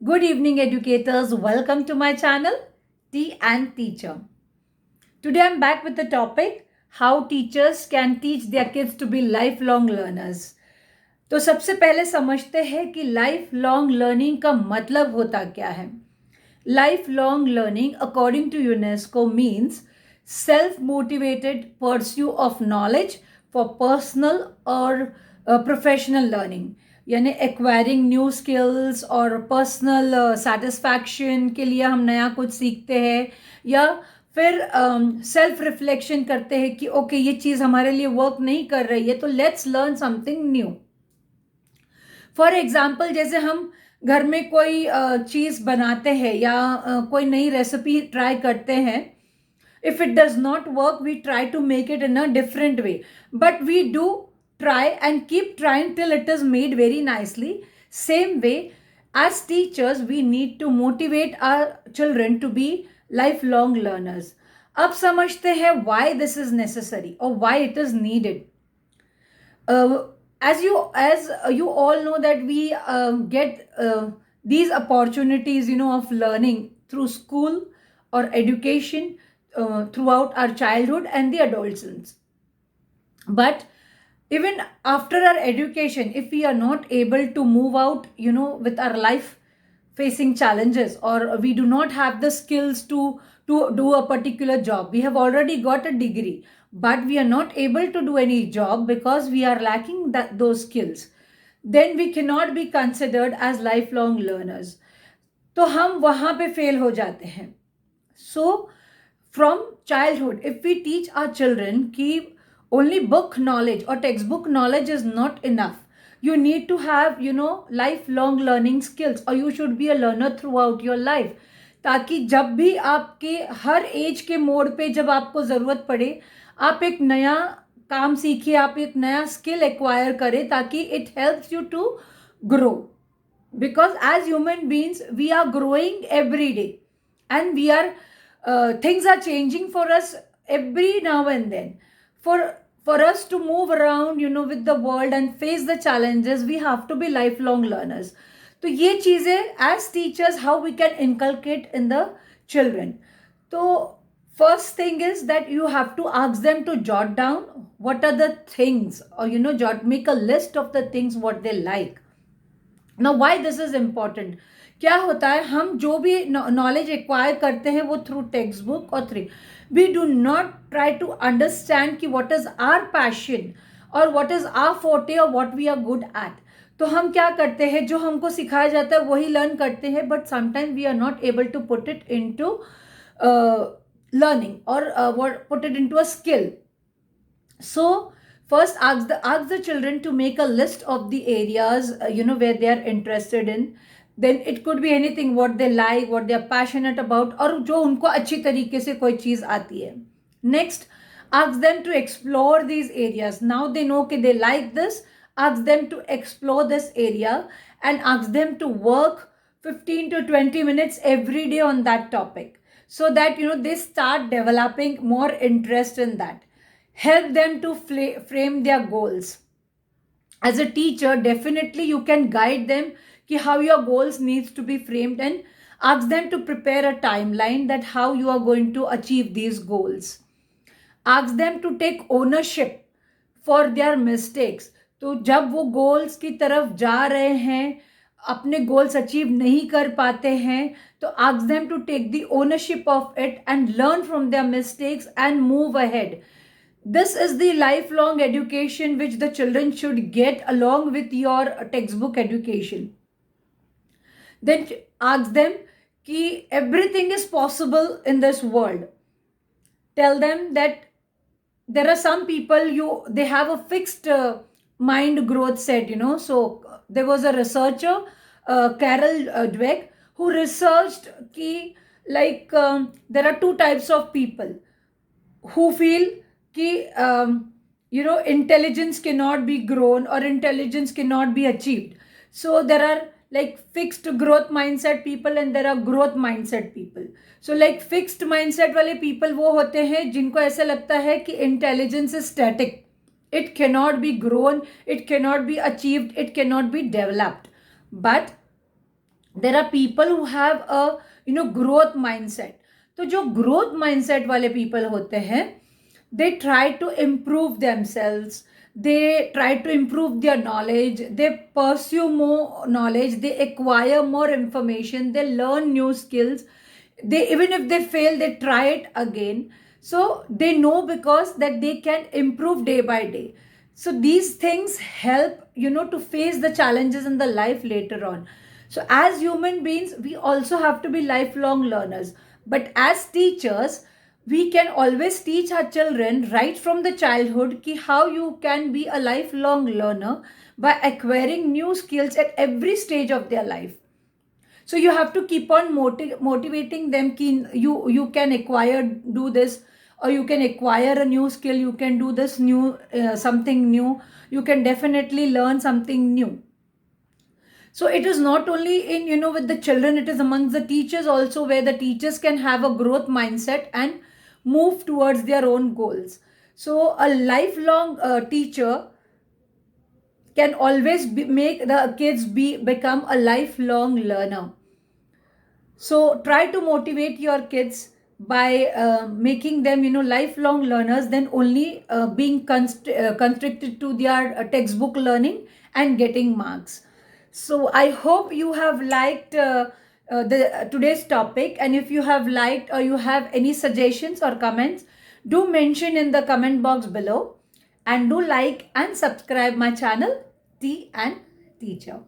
Good evening, educators. Welcome to my channel, Tea and Teacher. Today I'm back with the topic how teachers can teach their kids to be lifelong learners. तो सबसे पहले समझते हैं कि life long learning का मतलब होता क्या है. Life long learning according to UNESCO means self motivated pursue of knowledge for personal और प्रोफेशनल लर्निंग, यानी एक्वायरिंग न्यू स्किल्स और पर्सनल सेटिस्फैक्शन के लिए हम नया कुछ सीखते हैं, या फिर सेल्फ रिफ्लेक्शन करते हैं कि ओके ये चीज़ हमारे लिए वर्क नहीं कर रही है तो let's learn something new. For example, जैसे हम घर में कोई चीज़ बनाते हैं या कोई नई रेसिपी ट्राई करते हैं. If it does not work we try to make it in a different way, but we do try and keep trying till it is made very nicely. Same way, as teachers we need to motivate our children to be lifelong learners. अब समझते हैं why this is necessary or why it is needed. As you all know that we get these opportunities of learning through school or education throughout our childhood and the adolescence. But even after our education, if we are not able to move out with our life facing challenges, or we do not have the skills to do a particular job, we have already got a degree but we are not able to do any job because we are lacking those skills, then we cannot be considered as lifelong learners. तो हम वहाँ पे fail हो जाते हैं. So from childhood, if we teach our children कि only book knowledge or textbook knowledge is not enough, you need to have lifelong learning skills, or you should be a learner throughout your life, ताकि जब भी आपके हर as के मोड़ पे जब आपको ज़रूरत पड़े आप एक नया काम सीखिए, आप एक नया स्किल एक्वायर करें, ताकि it helps you to grow. Because as human beings we are growing every day and we are things are changing for us every now and then. For us to move around with the world and face the challenges, we have to be lifelong learners. तो ये चीज़ें as teachers how we can inculcate in the children. तो first thing is that you have to ask them to jot down what are the things, or make a list of the things what they like. Now why this is important? क्या होता है, हम जो भी knowledge acquire करते हैं वो through textbook और through we do not try to understand कि व्हाट इज आवर पैशन और व्हाट इज आवर फोर्टे और what we are good at. तो हम क्या करते हैं, जो हमको सिखाया जाता है वही लर्न करते हैं, but sometime we are not able to put it into learning और put it into a skill. So first ask the children to make a list of the areas where they are interested in. Then it could be anything what they like, what they are passionate about, और जो उनको अच्छी तरीके से कोई चीज़ आती है. Next, ask them to explore these areas. Now they know कि they like this. Ask them to explore this area and ask them to work 15 to 20 minutes every day on that topic, so that they start developing more interest in that. Help them to frame their goals. As a teacher, definitely you can guide them ki how your goals needs to be framed, and ask them to prepare a timeline that how you are going to achieve these goals. Ask them to take ownership for their mistakes. तो जब वो goals की तरफ जा रहे हैं, अपने goals achieve नहीं कर पाते हैं, तो ask them to take the ownership of it and learn from their mistakes and move ahead. This is the lifelong education which the children should get along with your textbook education. Then ask them कि everything is possible in this world. Tell them that there are some people they have a fixed mind growth set. So there was a researcher, Carol Dweck, who researched कि there are two types of people who feel कि intelligence cannot be grown or intelligence cannot be achieved. So there are fixed growth mindset people and there are growth mindset people. So fixed mindset वाले people वो होते हैं जिनको ऐसा लगता है कि intelligence is static, it cannot be grown, it cannot be achieved, it cannot be developed. But there are people who have a growth mindset. तो जो growth mindset वाले people होते हैं, they try to improve themselves, they try to improve their knowledge, they pursue more knowledge, they acquire more information, they learn new skills, they, even if they fail, they try it again. So they know because that they can improve day by day. So these things help to face the challenges in the life later on. So as human beings, we also have to be lifelong learners. But as teachers, we can always teach our children right from the childhood ki how you can be a lifelong learner by acquiring new skills at every stage of their life. So you have to keep on motivating them ki you can acquire, do this, or you can acquire a new skill, you can do this new something new, you can definitely learn something new. So it is not only in with the children, it is amongst the teachers also, where the teachers can have a growth mindset and move towards their own goals. So a lifelong teacher can always make the kids become a lifelong learner. So try to motivate your kids by making them lifelong learners, then only being constricted to their textbook learning and getting marks. So I hope you have liked the today's topic, and if you have liked or you have any suggestions or comments, do mention in the comment box below, and do like and subscribe my channel, Tea and Teacher.